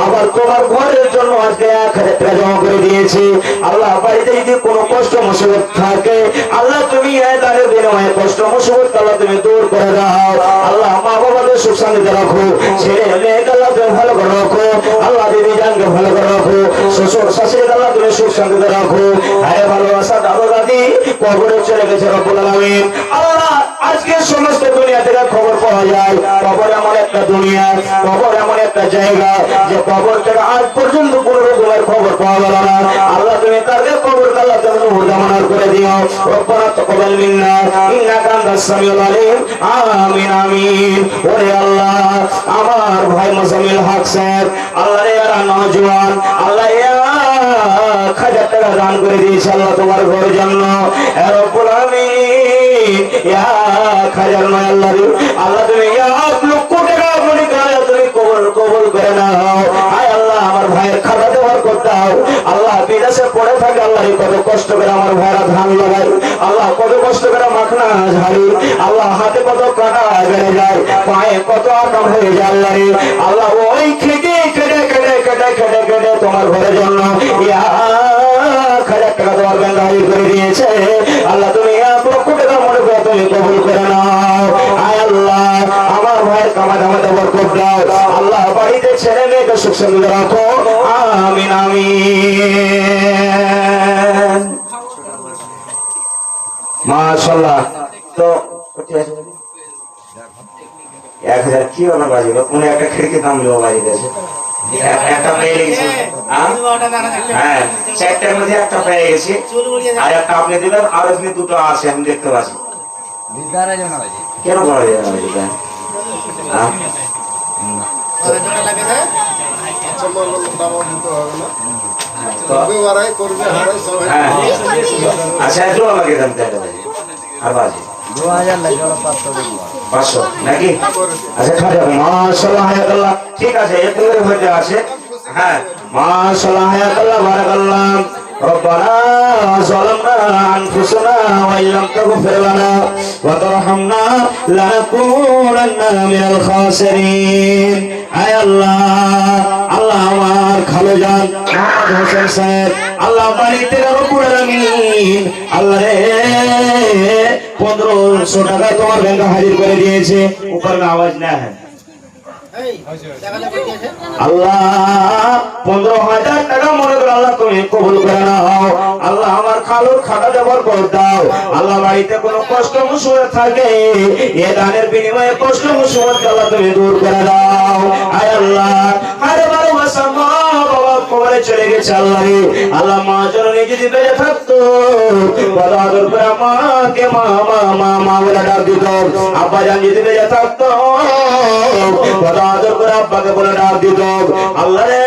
আবার তোমার ঘরের জন্য আজকে 1000 টাকা জমা করে দিয়েছে। আল্লাহ বাড়িতে যদি কোনো কষ্ট মুসিবত থাকে আল্লাহ তুমি এই দানের বিনিময়ে কষ্ট মুসিবত আল্লাহ তুমি দূর করে দাও। আল্লাহ মা বাবাদের সুখ শান্তিতে রাখো, ছেলে মেয়েকে আল্লাহ তুমি ভালো করে রাখো, আল্লাহ দিদি জানকে ভালো করে রাখো, শ্বশুর শাশুড়িকে আল্লাহ তুমি সুখ শান্তিতে রাখো। আরে ভালোবাসা দাদা দাদি কবরে চলে গেছে রব্বুল আলামিন আল্লাহ আজকে সমস্ত দুনিয়া থেকে খবর পাওয়া যায় কবর এমন একটা দুনিয়া, কবর এমন একটা জায়গা যে কবর থেকে আজ পর্যন্ত কোন রকমের খবর পাওয়া গেল না। আল্লাহ তুমি তাদের কবর আল্লাহ তুমি মুর্দামানার করে দিও। রব্বানা তাকাব্বাল মিন্না ইন্নাকা আনতাস সামিউল আলিম। আমিন আমিন। ওরে আল্লাহ আমার ভাই মুজাম্মিল হক স্যার আল্লাহ রে এরা নওজওয়ান আল্লাহ 1000 টাকা দান করে দিয়েছে আল্লাহ তোমার ঘরের জন্য। রব্বুল আলামিন 1000 নয় আল্লাহ রে আল্লাহ তুমি 1 লক্ষ টাকা মনে করে তুমি কবুল করে নাও। আয় আল্লাহ আমার ভাইয়ের খাতা দেওয়ার দাও আল্লাহ বিদেশে পড়ে থাকে আল্লাহ কত কষ্ট করে আমার ভাইরা ধান লাগাই আল্লাহ কত কষ্ট করে মাখনা ঝাড়ি আল্লাহ হাতে কত কাটা বেড়ে যায় পায়ে কত আকাম হয়ে যায় আল্লাহ রে আল্লাহ ওই খেটে খেটে খেটে খেটে খেটে খেটে তোমার ঘরের জন্য 1000 টাকা তোমার ব্যাংক হাজির করে দিয়েছে আল্লাহ তুমি 1 লক্ষ টাকা মনে করে তুমি কবুল করে নাও। আয় আল্লাহ আমার ভাইয়ের কামাই ধামাতে বরকত দাও আল্লাহ বাড়িতে ছেলে মেয়েকে সুখ শান্তিতে রাখো। আমিন আমিন। মাশাআল্লাহ। তো 1000 কি হলো বাজিলো কোন একটা খিড়কি দাম লিও বাজি দেছে একটা পেয়ে গেছি হ্যাঁ 4টার মধ্যে একটা পেয়ে গেছি আর একটা আপনি দিবেন আর এখানে দুটো আছে আমি দেখতে পাচ্ছি বিদারা যেন বাজি কেন বলা যায় না বাজি হ্যাঁ জোড়া লাগে না আচ্ছা মঙ্গল দাও দিতে হবে না তবে ওরাই করবে হারাই সব আচ্ছা জোড়া লাগে দাম তাহলে বাজি আর বাজি 2000 লাগে 500 নাকি আচ্ছা খাবে মাশাআল্লাহ হায়াতুল্লাহ ঠিক আছে এর মধ্যে আছে হ্যাঁ মাশাআল্লাহ হায়াতুল্লাহ বারাকাল্লাহ ربنا ظلمنا أنفسنا وإن لم تغفر لنا وترحمنا لنكونن من الخاسرين আয় আল্লাহ আল্লাহ আমার খালুজান মোহাম্মদ হোসেন স্যার আল্লাহ বাড়িতে রব্বুল আলামিন আল্লাহ রে 1500 টাকা তোমার ব্যাংকে হাজির করে দিয়েছে উপর में आवाज ना है আল্লাহ 15000 টাকা মনে করে আল্লাহ তুমি কবুল করে নাও। আল্লাহ আমার খালুর খাতা দেওয়ার পর দাও আল্লাহ বাড়িতে কোনো কষ্ট মুসিবত থাকে এ দানের বিনিময়ে কষ্ট মুসিবত আল্লাহ তুমি দূর করে দাও। আয় আল্লাহ আরে ভালোবাসা মা বাবা কবরে চলে গেছে আল্লাহ রে আল্লাহ মা জননী যদি বেঁচে থাকতো বড় আদর করে মাকে মা মা মা মা বলে ডাক দিত আব্বা জান যদি বেঁচে থাকতো বড় আদর করে আব্বাকে বলে ডাক দিত। আল্লাহ রে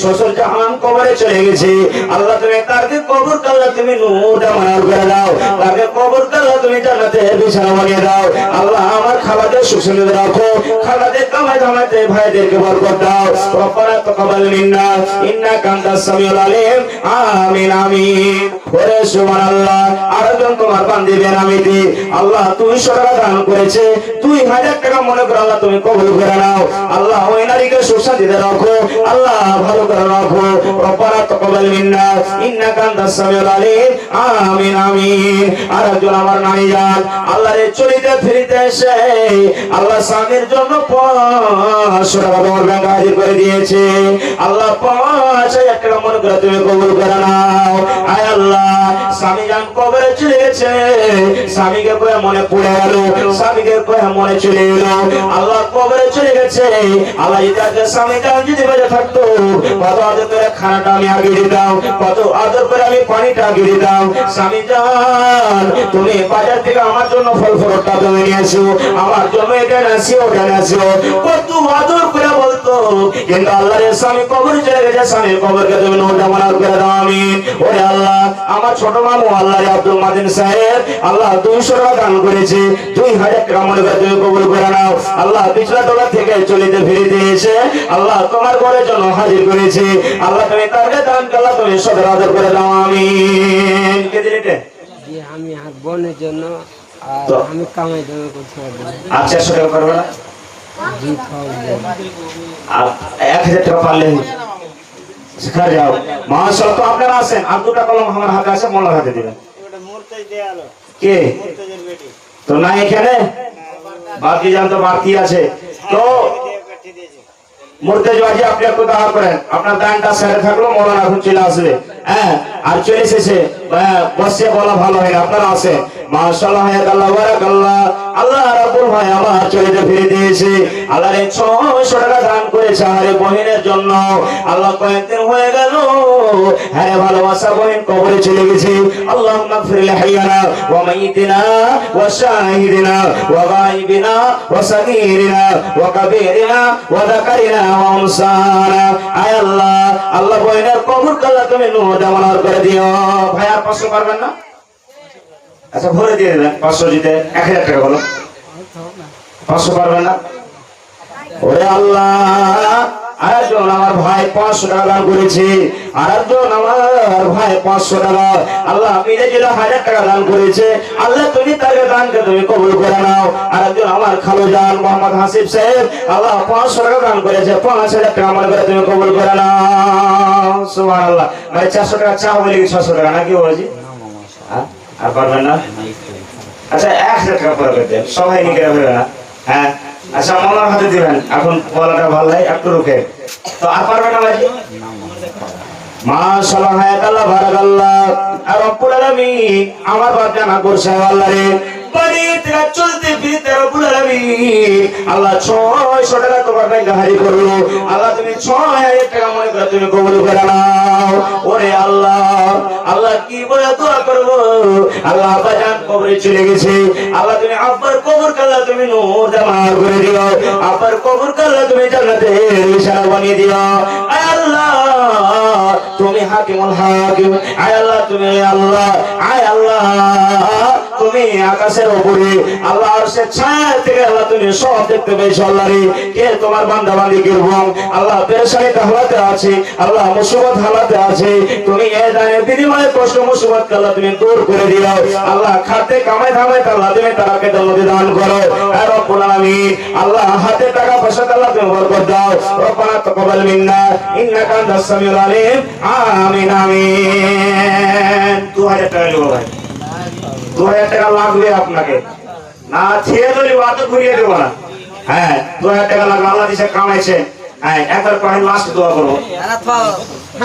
শ্বশুর জাহান কবরে চলে গেছে আল্লাহ তুমি তাকে কবর আল্লাহ তুমি নূর মানার করে দাও তাকে কবর আল্লাহ তুমি জান্নাতে বিছানা বানিয়ে দাও। আল্লাহ আমার খালাদের সুখ শান্তিতে রাখো খালাদের কামাই ধামাইতে ভাইদেরকে বরকত দাও। রব্বানা তাকাব্বাল মিন্না ইন্নাকা আনতাস সামিউল আলিম। আমিন আমিন। ওরে সুবহানাল্লাহ আরেকজন তোমার বান্দি বেনামিতি আল্লাহ 200 টাকা দান করেছে 2000 টাকা মনে করে আল্লাহ তুমি কবুল করে নাও। আল্লাহ ওই নারীকে সুখ শান্তিতে রাখো আল্লাহ ভালো করে রাখো। রব্বানা তাকাব্বাল মিন্না ইন্নাকা আনতাস সামিউল আলিম। আমিন আমিন। আরেকজন আমার নারী জান আল্লাহ রে চলিতে ফিরিতে এসে আল্লাহ স্বামীর জন্য 500 টাকা তোমার ব্যাংকে হাজির করে দিয়েছে আল্লাহ 5000 টাকা মনে করে তুমি কবুল করে নাও। আয় আল্লাহ স্বামী জান কবরে চলে গেছে স্বামীকে কয়ে মনে পড়ে গেল স্বামীকে কয়ে মনে চলে এলো আল্লাহ কবরে চলে গেছে আল্লাহ যদি স্বামী জান যদি বেঁচে থাকতো কত আদর করে খানাটা আমি আগে দিতাম কত আদর করে আমি পানিটা আগে দিতাম। স্বামী জান তুমি বাজার থেকে আমার জন্য জন্য ফল ফরটা তুমি নিয়েছো, আমার জন্য এটা নাসি ওটা নাসি, কত আদর করে বলতো। কিন্তু আল্লাহর স্বামী কবর চলে গেছে, স্বামীর কবরকে তুমি নূর জামানার করে দাও আমিন। ওরে আল্লাহ, আমার ছোট মামু আল্লাহ আব্দুল মাদিন সাহেব আল্লাহ 200 টাকা দান করেছে, 2000 টাকা মনে করে তুমি কবুল করে নাও। আল্লাহ পিছলা তলা থেকে চলিতে ফিরিতে এসে আল্লাহ তোমার ঘরের জন্য হাজির করেছে। আল্লাহ তুমি তাকে দান করলা, তুমি সদর আদর করে দাও আমিন। কে দিলে এটা? আমি আর বোনের জন্য, আর আমি কামাই দামাই করতে পারবো। আচ্ছা 100 টাকা পারবে না? 1000 টাকা পারলে শিখা যাও। মাশাআল্লাহ। তো আপনারা আছেন, আর দুটা কলম আমার হাতে আছে, মোল্লার হাতে দিবেন। কে তো না এখানে বাকি জান তো বাকি আছে। তো মুর্তেজ বাজি আপনি একটু দাঁড়া করেন, আপনার দানটা সেরে থাকলো, মৌলানা এখন চলে আসবে। হ্যাঁ, আর চলে এসেছে, বসে বলা ভালো হয় না, আপনারা আছে। মাশাআল্লাহ, আল্লাহ বারাকাল্লাহ। আল্লাহ রাব্বুল ভাই আমার চলিতে ফিরে দিয়েছে। আল্লাহ 600 টাকা দান করেছে আরে বহিনের জন্য। আল্লাহ কয়েকদিন হয়ে গেল, হ্যাঁ ভালোবাসা বহিন কবরে চলে গেছে। আল্লাহুম্মা গফির লিহাইয়ানা ওয়া মাইয়িতিনা ওয়া শাহিদিনা ওয়া গায়বিনা ওয়া সাগীরিনা ওয়া কাবীরিনা ওয়া যাকারিনা ওয়া উনসানা। আয় আল্লাহ, আল্লাহ বহিনের কবর আল্লাহ তুমি নূর জামানার করে দিও। ভাই আর 500 পারবেন না? আচ্ছা ভরে দিয়ে দেবেন 500 জিতে 1000 টাকা বলো। 500 পারবেন না? ওরে আল্লাহ, আরেকজন আমার ভাই 500 টাকা দান করেছে, আরেকজন আমার ভাই 500 টাকা, আল্লাহ মিলে জিলে 1000 টাকা দান করেছে। আল্লাহ তুমি তাকে দানকে তুমি কবুল করে নাও। আরেকজন আমার খালুজান মোহাম্মদ হাসিব সাহেব আল্লাহ 500 টাকা দান করেছে, 5000 টাকা আমার করে তুমি কবুল করে নাও। সুবহানাল্লাহ। ভাই 400 টাকা চাও বলে 600 টাকা নাকি বলছি? আর পারবেন না? আচ্ছা 1000 টাকা পরে দেন, সবাই নিকে হবে না। হ্যাঁ আচ্ছা, মোলার হাতে দিবেন। এখন বলাটা ভালো লাগে, একটু রুখে। তো আর পারবেন না ভাই? মাশাআল্লাহ, আল্লাহ বারাকাল্লাহ। আর রব্বুল আলামিন আমার বাপ জানা করছে আল্লাহ রে, বাড়ি থেকে চলতে ফিরতে রব্বুল আলামিন আল্লাহ 600 টাকা তোমার ব্যাংকে হারি করলো। আল্লাহ তুমি 6000 টাকা মনে করে তুমি কবুল করে নাও। ওরে আল্লাহ, আল্লাহ কি বলে দোয়া করব? আল্লাহ আব্বা জান কবরে চলে গেছে, আল্লাহ তুমি আব্বার কবর কাল্লা তুমি নূর জামার করে দিও, আব্বার কবর কাল্লা তুমি জান্নাতের বিছানা বানিয়ে দিও। আয় আল্লাহ, তুমি হাকিমুল হাকিম। আয় আল্লাহ, তুমি আল্লাহ। আয় আল্লাহ, তুমি আকাশের উপরে আল্লাহ আরশের ছায়া থেকে আল্লাহ তুমি সব দেখতে পেয়েছো। আল্লাহ রে, কে তোমার বান্দা বান্দি কিরকম আল্লাহ পেরেশানিতে হালাতে আছে, আল্লাহ মুসিবত হালাতে আছে, তুমি এই দানের বিনিময়ে কষ্ট মুসিবত আল্লাহ তুমি দূর করে দিও। আল্লাহ খাতে কামাই ধামাই আল্লাহ তুমি তারাকে দান করো। আর রব্বুল আলামিন আল্লাহ হাতে টাকা পয়সা আল্লাহ তুমি বরকত দাও। রব্বানা তাকাব্বাল মিন্না ইন্নাকা আনতাস সামিউল আলিম। আমিন আমিন। 2000 টাকা দেবো ভাই, 2000 টাকা লাগবে আপনাকে না, ছেড়ে ধরে বাদ ঘুরিয়ে দেবো না। হ্যাঁ 2000 টাকা লাগবে, আল্লাহ দিশে কামাইছে। হ্যাঁ একবার কয়েন লাস্ট দোয়া করবো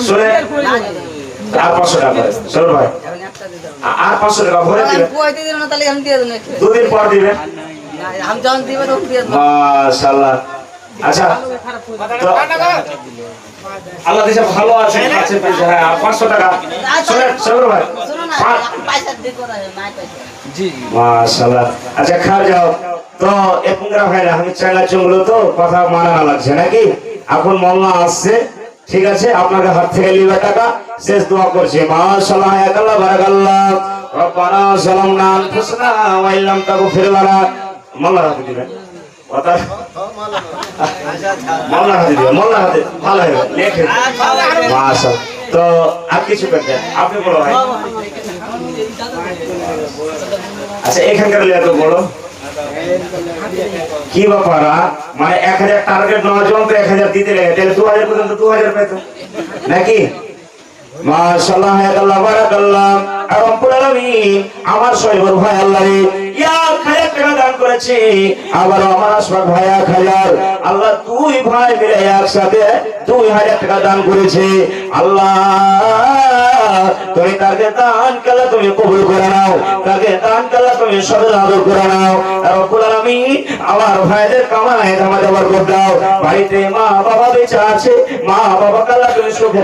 শুনে। আর 500 টাকা চলো ভাই, আর 500 টাকা ভরে দিবেন, 2 দিন পর দিবেন। মাশাআল্লাহ। আচ্ছা তো আল্লাহ দেশে ভালো আছে, আছে পয়সা। হ্যাঁ 500 টাকা শুনে চলো ভাই। জি মাশাআল্লাহ। আচ্ছা খা যাও। তো এপুংরা ভাইরা আমি চাইলা চুমলো তো কথা মানা না লাগছে নাকি? এখন মোল্লা আসছে, ঠিক আছে, আপনাকে হাত থেকে লিবা টাকা শেষ দোয়া করছি। মাশাআল্লাহ, আল্লাহ বারাকাল্লাহ। রব্বানা যালামনা আনফুসানা ওয়া ইল্লাম তাগফির লানা। মোল্লার হাতে দিবেন কথা, মোল্লার হাতে দিবেন, মোল্লার হাতে ভালো হবে লেখে। মাশাআল্লাহ। তো আর কিছু করতে আপনি বলো ভাই। আচ্ছা এখানকার এত বড় কি ব্যাপার? মানে 1000 টার্গেট নেওয়ার জন্য তো 1000 দিতে লাগে, তাহলে 2000 পর্যন্ত 2000 পেত নাকি? মাশাআল্লাহ, আল্লাহ বারাকাল্লাহ। আর রব্বুল আলামিন আমার সৈবর ভাই আল্লাহ রে 1000 টাকা দান করেছে, আবার আমার আশফাক ভাই 1000। আল্লাহ দুই ভাই মিলে একসাথে 2000 টাকা দান করেছে। আল্লাহ তুমি তাকে দান কালা তুমি কবুল করে নাও, তাকে দান কালা তুমি সদর আদর করে নাও। আর রব্বুল আলামিন আমার ভাইদের কামাই ধামা দেওয়ার করে দাও। বাড়িতে মা বাবা বেঁচে আছে, মা বাবা কালা তুমি সুখে